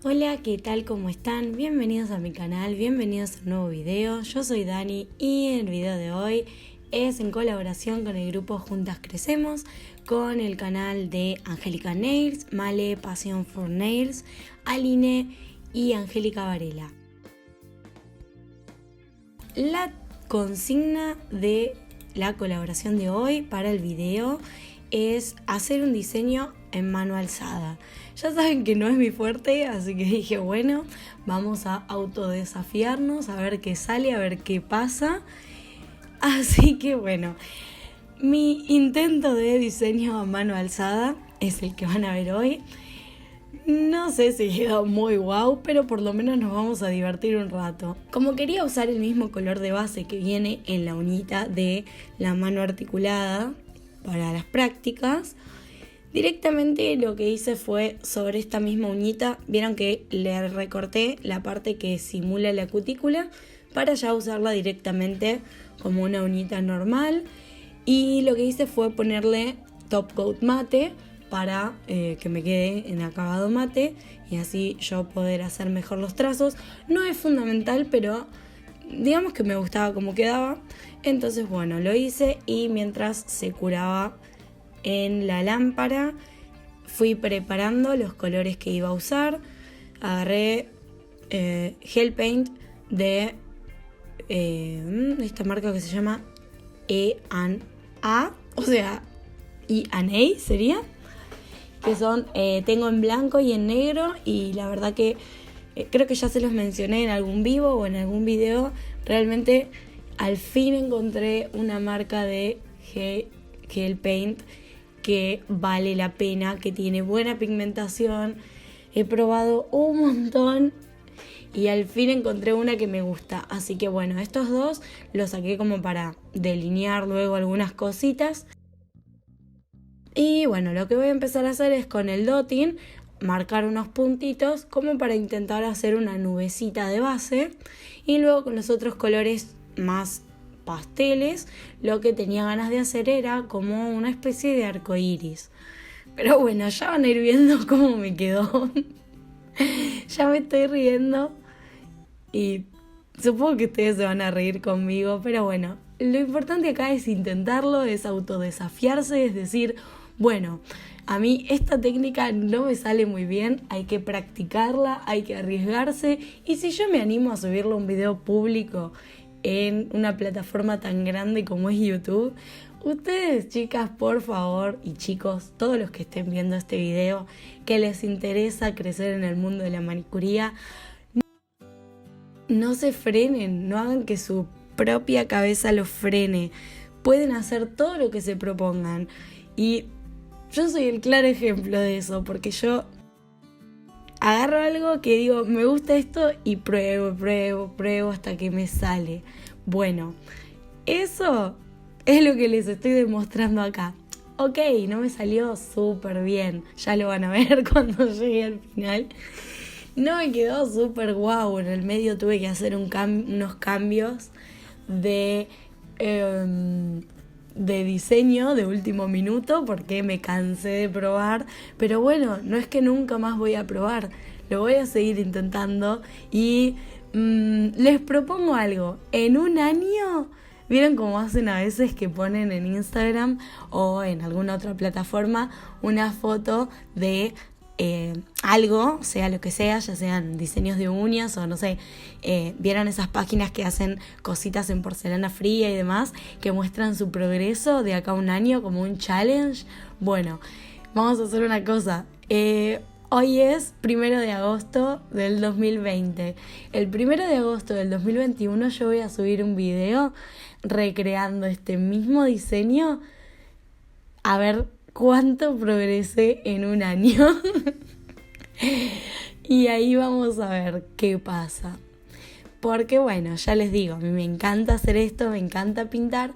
Hola, ¿qué tal? ¿Cómo están? Bienvenidos a mi canal, bienvenidos a un nuevo video. Yo soy Dani y el video de hoy es en colaboración con el grupo Juntas Crecemos, con el canal de Angélica Nails, Male Passion for Nails, Aline y Angélica Varela. La consigna de la colaboración de hoy para el video es hacer un diseño en mano alzada. Ya saben que no es mi fuerte, así que dije, bueno, vamos a autodesafiarnos, a ver qué sale, a ver qué pasa. Así que bueno, mi intento de diseño a mano alzada es el que van a ver hoy. No sé si quedó muy guau, pero por lo menos nos vamos a divertir un rato. Como quería usar el mismo color de base que viene en la uñita de la mano articulada para las prácticas, directamente lo que hice fue sobre esta misma uñita, vieron que le recorté la parte que simula la cutícula para ya usarla directamente como una uñita normal, y lo que hice fue ponerle top coat mate para que me quede en acabado mate y así yo poder hacer mejor los trazos. No es fundamental, pero digamos que me gustaba cómo quedaba, entonces bueno, lo hice y mientras se curaba en la lámpara fui preparando los colores que iba a usar. Agarré gel paint de esta marca que se llama E&A, o sea, E&A sería, que son, tengo en blanco y en negro, y la verdad que creo que ya se los mencioné en algún vivo o en algún video. Realmente al fin encontré una marca de gel paint que vale la pena, que tiene buena pigmentación. He probado un montón y al fin encontré una que me gusta. Así que bueno, estos dos los saqué como para delinear luego algunas cositas. Y bueno, lo que voy a empezar a hacer es con el dotting marcar unos puntitos como para intentar hacer una nubecita de base, y luego con los otros colores más pasteles lo que tenía ganas de hacer era como una especie de arco iris. Pero bueno, ya van a ir viendo cómo me quedó. Ya me estoy riendo y supongo que ustedes se van a reír conmigo, pero bueno, lo importante acá es intentarlo, es autodesafiarse, es decir, bueno, a mí esta técnica no me sale muy bien, hay que practicarla, hay que arriesgarse, y si yo me animo a subirlo a un video público en una plataforma tan grande como es YouTube, ustedes, chicas, por favor, y chicos, todos los que estén viendo este video, que les interesa crecer en el mundo de la manicuría, no se frenen, no hagan que su propia cabeza los frene. Pueden hacer todo lo que se propongan. Y yo soy el claro ejemplo de eso, porque yo agarro algo que digo, me gusta esto, y pruebo hasta que me sale. Bueno, eso es lo que les estoy demostrando acá. Ok, no me salió súper bien, ya lo van a ver cuando llegue al final. No me quedó súper guau, en el medio tuve que hacer unos cambios de diseño de último minuto porque me cansé de probar, pero bueno, no es que nunca más voy a probar, lo voy a seguir intentando y les propongo algo. En un año, ¿vieron cómo hacen a veces que ponen en Instagram o en alguna otra plataforma una foto de algo, sea lo que sea, ya sean diseños de uñas o no sé, vieron esas páginas que hacen cositas en porcelana fría y demás, que muestran su progreso de acá a un año como un challenge? Bueno, vamos a hacer una cosa. Hoy es 1 de agosto del 2020. El 1 de agosto del 2021 yo voy a subir un video recreando este mismo diseño, a ver cuánto progresé en un año. Y ahí vamos a ver qué pasa. Porque bueno, ya les digo, a mí me encanta hacer esto, me encanta pintar,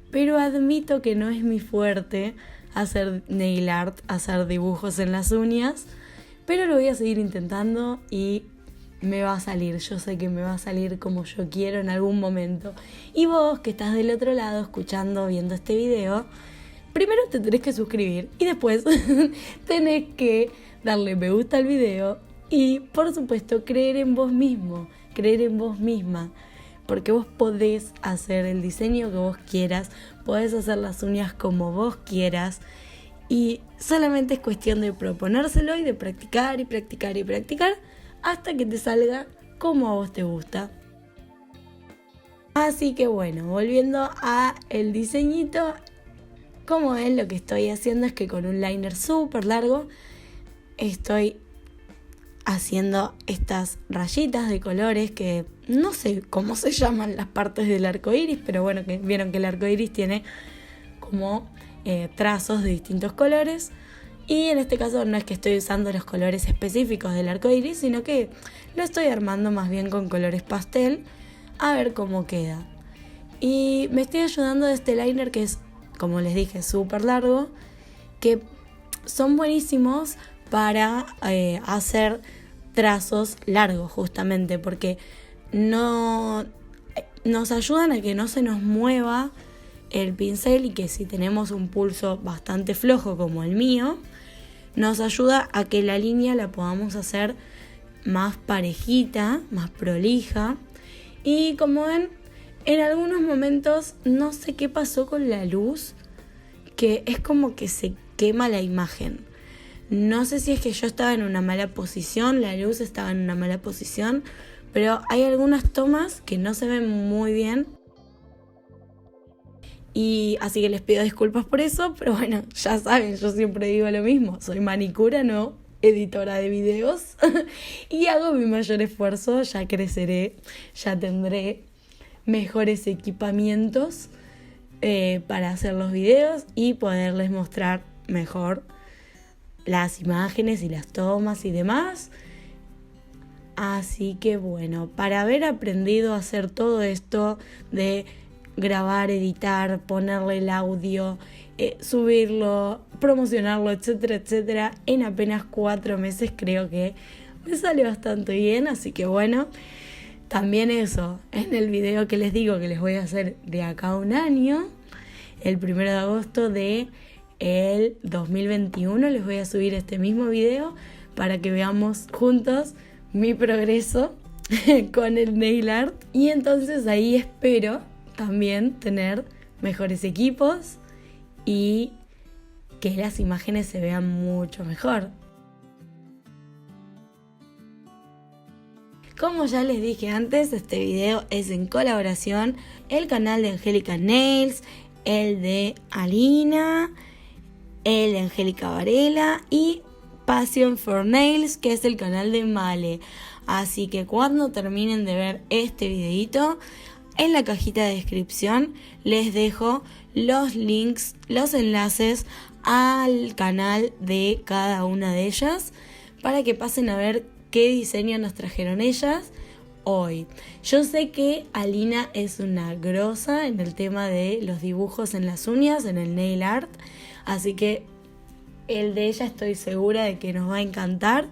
pero admito que no es mi fuerte hacer nail art, hacer dibujos en las uñas, pero lo voy a seguir intentando y me va a salir. Yo sé que me va a salir como yo quiero en algún momento. Y vos que estás del otro lado escuchando, viendo este video, primero te tenés que suscribir y después tenés que darle me gusta al video y por supuesto creer en vos mismo, creer en vos misma. Porque vos podés hacer el diseño que vos quieras, podés hacer las uñas como vos quieras y solamente es cuestión de proponérselo y de practicar y practicar y practicar hasta que te salga como a vos te gusta. Así que bueno, volviendo a el diseñito, como ven lo que estoy haciendo es que con un liner súper largo estoy haciendo estas rayitas de colores que no sé cómo se llaman las partes del arco iris, pero bueno, que vieron que el arco iris tiene como trazos de distintos colores y en este caso no es que estoy usando los colores específicos del arco iris, sino que lo estoy armando más bien con colores pastel a ver cómo queda. Y me estoy ayudando de este liner que es, como les dije, súper largo, que son buenísimos para hacer trazos largos justamente porque no nos ayudan a que no se nos mueva el pincel y que si tenemos un pulso bastante flojo como el mío, nos ayuda a que la línea la podamos hacer más parejita, más prolija. Y como ven, en algunos momentos no sé qué pasó con la luz, que es como que se quema la imagen. No sé si es que yo estaba en una mala posición, la luz estaba en una mala posición, pero hay algunas tomas que no se ven muy bien. Y así que les pido disculpas por eso, pero bueno, ya saben, yo siempre digo lo mismo, soy manicura, no editora de videos, y hago mi mayor esfuerzo, ya creceré, ya tendré mejores equipamientos para hacer los videos y poderles mostrar mejor las imágenes y las tomas y demás. Así que bueno, para haber aprendido a hacer todo esto de grabar, editar, ponerle el audio, subirlo, promocionarlo, etcétera, etcétera, en apenas 4 meses creo que me sale bastante bien. Así que bueno, también eso, en el video que les digo que les voy a hacer de acá a un año, el 1 de agosto de el 2021 les voy a subir este mismo video para que veamos juntos mi progreso con el nail art. Y entonces ahí espero también tener mejores equipos y que las imágenes se vean mucho mejor. Como ya les dije antes, este video es en colaboración el canal de Angélica Nails, el de Alina, el de Angélica Varela y Passion for Nails, que es el canal de Male. Así que cuando terminen de ver este videito, en la cajita de descripción les dejo los links, los enlaces al canal de cada una de ellas para que pasen a ver qué diseño nos trajeron ellas hoy. Yo sé que Alina es una grosa en el tema de los dibujos en las uñas, en el nail art, así que el de ella estoy segura de que nos va a encantar.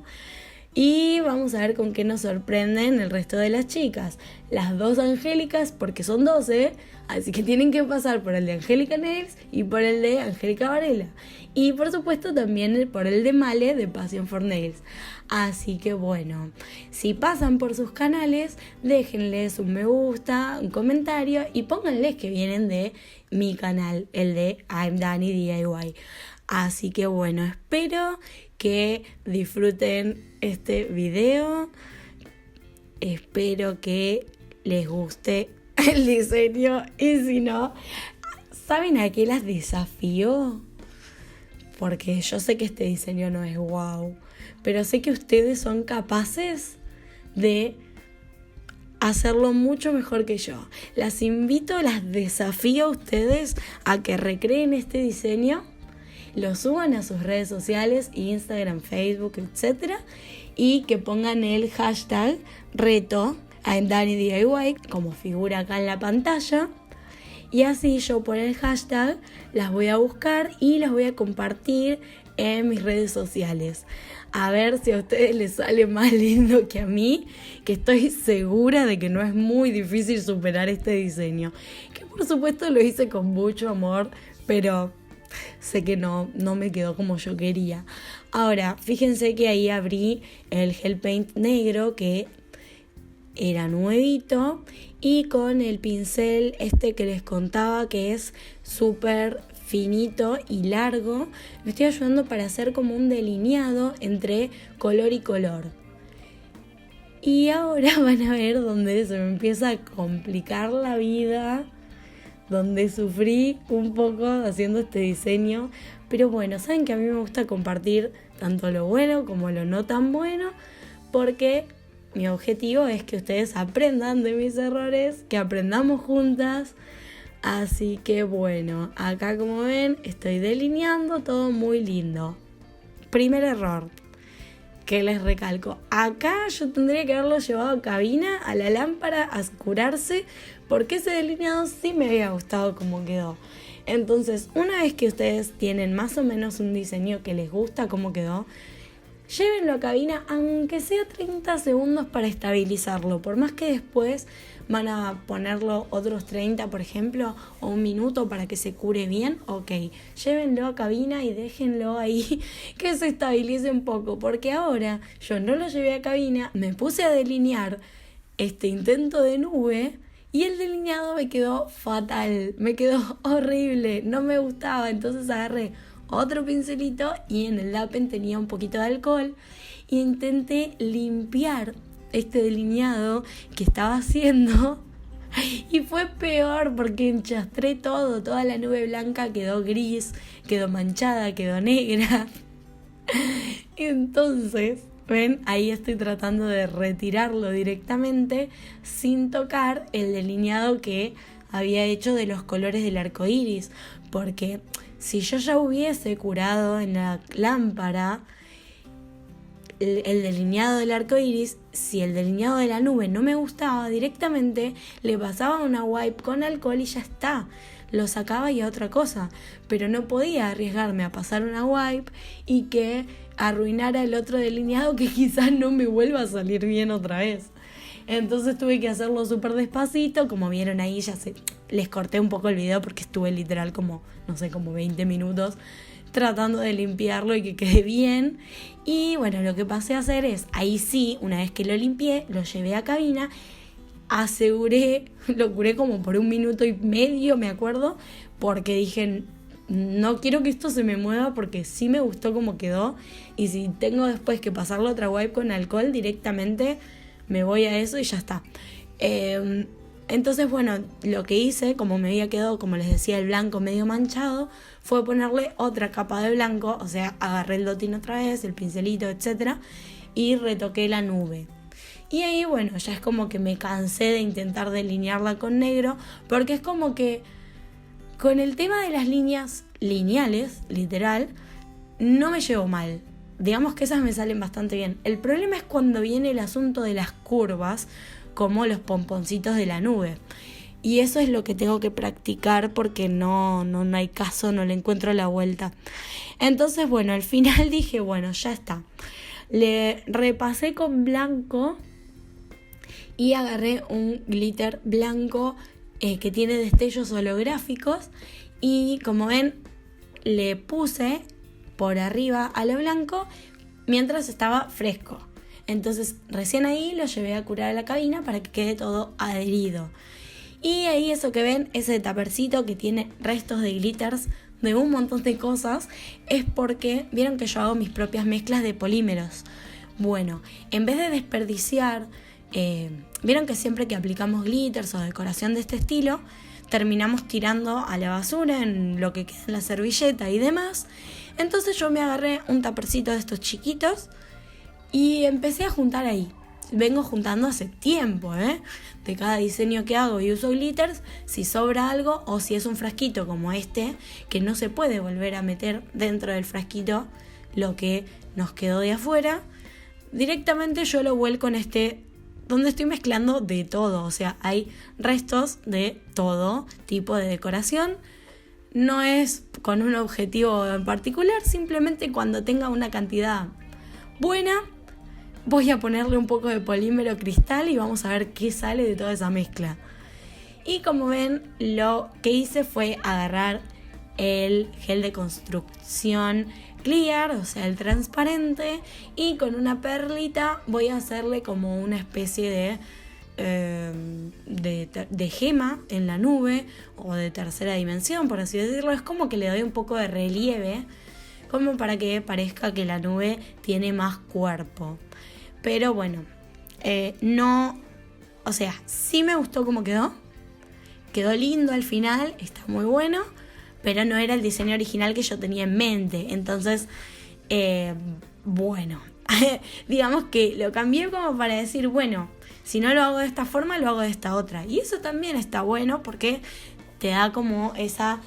Y vamos a ver con qué nos sorprenden el resto de las chicas. Las dos Angélicas, porque son 12, así que tienen que pasar por el de Angélica Nails y por el de Angélica Varela. Y por supuesto también por el de Male de Passion for Nails. Así que bueno, si pasan por sus canales, déjenles un me gusta, un comentario y pónganles que vienen de mi canal, el de I'm Dani DIY. Así que bueno, espero que disfruten este video. Espero que les guste el diseño. Y si no, ¿saben a qué las desafío? Porque yo sé que este diseño no es wow, pero sé que ustedes son capaces de hacerlo mucho mejor que yo. Las invito, las desafío a ustedes a que recreen este diseño, lo suban a sus redes sociales, Instagram, Facebook, etc. Y que pongan el hashtag reto I'mDaniDIY como figura acá en la pantalla. Y así yo por el hashtag las voy a buscar y las voy a compartir en mis redes sociales. A ver si a ustedes les sale más lindo que a mí, que estoy segura de que no es muy difícil superar este diseño. Que por supuesto lo hice con mucho amor, pero sé que no me quedó como yo quería. Ahora, fíjense que ahí abrí el gel paint negro que era nuevito y con el pincel que les contaba que es súper finito y largo, me estoy ayudando para hacer como un delineado entre color y color. Y ahora van a ver donde se me empieza a complicar la vida, donde sufrí un poco haciendo este diseño. Pero bueno, saben que a mí me gusta compartir tanto lo bueno como lo no tan bueno, porque mi objetivo es que ustedes aprendan de mis errores, que aprendamos juntas. Así que bueno, acá como ven estoy delineando todo muy lindo. Primer error que les recalco, acá yo tendría que haberlo llevado a cabina, a la lámpara, a curarse, porque ese delineado sí me había gustado como quedó. Entonces, una vez que ustedes tienen más o menos un diseño que les gusta cómo quedó, llévenlo a cabina, aunque sea 30 segundos para estabilizarlo. Por más que después van a ponerlo otros 30, por ejemplo, o un minuto para que se cure bien, ok. Llévenlo a cabina y déjenlo ahí que se estabilice un poco. Porque ahora yo no lo llevé a cabina, me puse a delinear este intento de nube y el delineado me quedó fatal, me quedó horrible, no me gustaba. Entonces agarré otro pincelito y en el lápiz tenía un poquito de alcohol y intenté limpiar este delineado que estaba haciendo y fue peor porque enchastré todo, toda la nube blanca quedó gris, quedó manchada, quedó negra. Entonces, ven, ahí estoy tratando de retirarlo directamente sin tocar el delineado que había hecho de los colores del arco iris, porque si yo ya hubiese curado en la lámpara el delineado del arco iris, si el delineado de la nube no me gustaba, directamente le pasaba una wipe con alcohol y ya está, lo sacaba y a otra cosa. Pero no podía arriesgarme a pasar una wipe y que arruinara el otro delineado que quizás no me vuelva a salir bien otra vez. Entonces tuve que hacerlo súper despacito. Como vieron ahí, les corté un poco el video porque estuve literal como 20 minutos tratando de limpiarlo y que quede bien. Y bueno, lo que pasé a hacer es, ahí sí, una vez que lo limpié, lo llevé a cabina, lo curé como por 1 minuto y medio, me acuerdo, porque dije, no quiero que esto se me mueva porque sí me gustó como quedó, y si tengo después que pasarlo otra wipe con alcohol, directamente me voy a eso y ya está. Entonces, bueno, lo que hice, como me había quedado, como les decía, el blanco medio manchado, fue ponerle otra capa de blanco, o sea, agarré el dotín otra vez, el pincelito, etcétera, y retoqué la nube. Y ahí, bueno, ya es como que me cansé de intentar delinearla con negro, porque es como que con el tema de las líneas lineales, literal, no me llevo mal. Digamos que esas me salen bastante bien. El problema es cuando viene el asunto de las curvas, como los pomponcitos de la nube. Y eso es lo que tengo que practicar porque no hay caso, no le encuentro la vuelta. Entonces, bueno, al final dije, bueno, ya está. Le repasé con blanco y agarré un glitter blanco que tiene destellos holográficos. Y como ven, le puse por arriba a lo blanco mientras estaba fresco. Entonces recién ahí lo llevé a curar a la cabina para que quede todo adherido. Y ahí eso que ven, ese tapercito que tiene restos de glitters de un montón de cosas, es porque vieron que yo hago mis propias mezclas de polímeros. Bueno, en vez de desperdiciar, vieron que siempre que aplicamos glitters o decoración de este estilo, terminamos tirando a la basura en lo que queda en la servilleta y demás. Entonces yo me agarré un tapercito de estos chiquitos y empecé a juntar ahí. Vengo juntando hace tiempo, de cada diseño que hago y uso glitters, si sobra algo o si es un frasquito como este, que no se puede volver a meter dentro del frasquito lo que nos quedó de afuera, directamente yo lo vuelco en donde estoy mezclando de todo. O sea, hay restos de todo tipo de decoración. No es con un objetivo en particular, simplemente cuando tenga una cantidad buena, voy a ponerle un poco de polímero cristal y vamos a ver qué sale de toda esa mezcla. Y como ven, lo que hice fue agarrar el gel de construcción clear, o sea, el transparente, y con una perlita voy a hacerle como una especie de gema en la nube, o de tercera dimensión, por así decirlo. Es como que le doy un poco de relieve, como para que parezca que la nube tiene más cuerpo. Pero bueno, no, o sea, sí me gustó cómo quedó lindo al final, está muy bueno, pero no era el diseño original que yo tenía en mente. Entonces, bueno, digamos que lo cambié como para decir, bueno, si no lo hago de esta forma, lo hago de esta otra. Y eso también está bueno porque te da como esa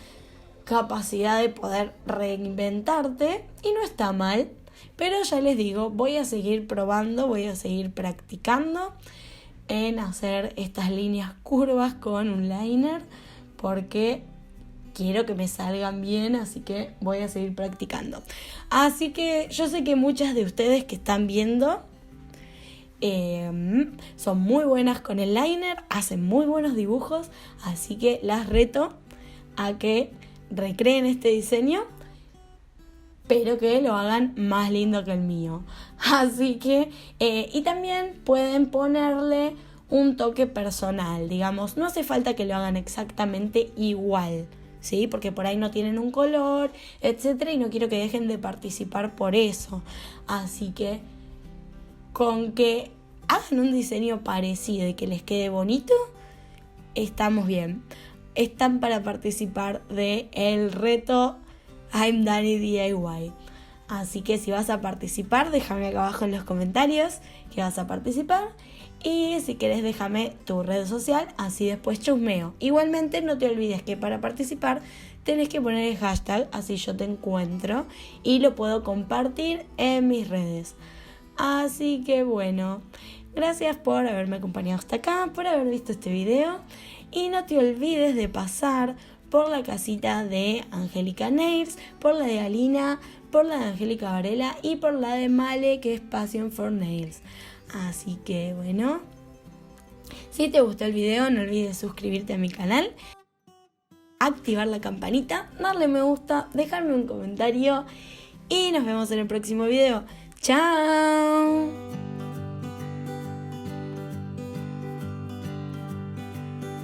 capacidad de poder reinventarte y no está mal. Pero ya les digo, voy a seguir probando, voy a seguir practicando en hacer estas líneas curvas con un liner porque quiero que me salgan bien, así que voy a seguir practicando. Así que yo sé que muchas de ustedes que están viendo son muy buenas con el liner, hacen muy buenos dibujos, así que las reto a que recreen este diseño, pero que lo hagan más lindo que el mío. Así que, y también pueden ponerle un toque personal, digamos, no hace falta que lo hagan exactamente igual, ¿sí? Porque por ahí no tienen un color, etcétera, y no quiero que dejen de participar por eso. Así que, con que hagan un diseño parecido y que les quede bonito, estamos bien. Están para participar del reto I'm Dani DIY. Así que si vas a participar, déjame acá abajo en los comentarios que vas a participar. Y si querés, déjame tu red social, así después chusmeo. Igualmente, no te olvides que para participar tenés que poner el hashtag, así yo te encuentro y lo puedo compartir en mis redes. Así que bueno, gracias por haberme acompañado hasta acá, por haber visto este video. Y no te olvides de pasar por la casita de Angélica Nails, por la de Alina, por la de Angélica Varela y por la de Male, que es Passion for Nails. Así que bueno, si te gustó el video, no olvides suscribirte a mi canal, activar la campanita, darle me gusta, dejarme un comentario y nos vemos en el próximo video. ¡Chao!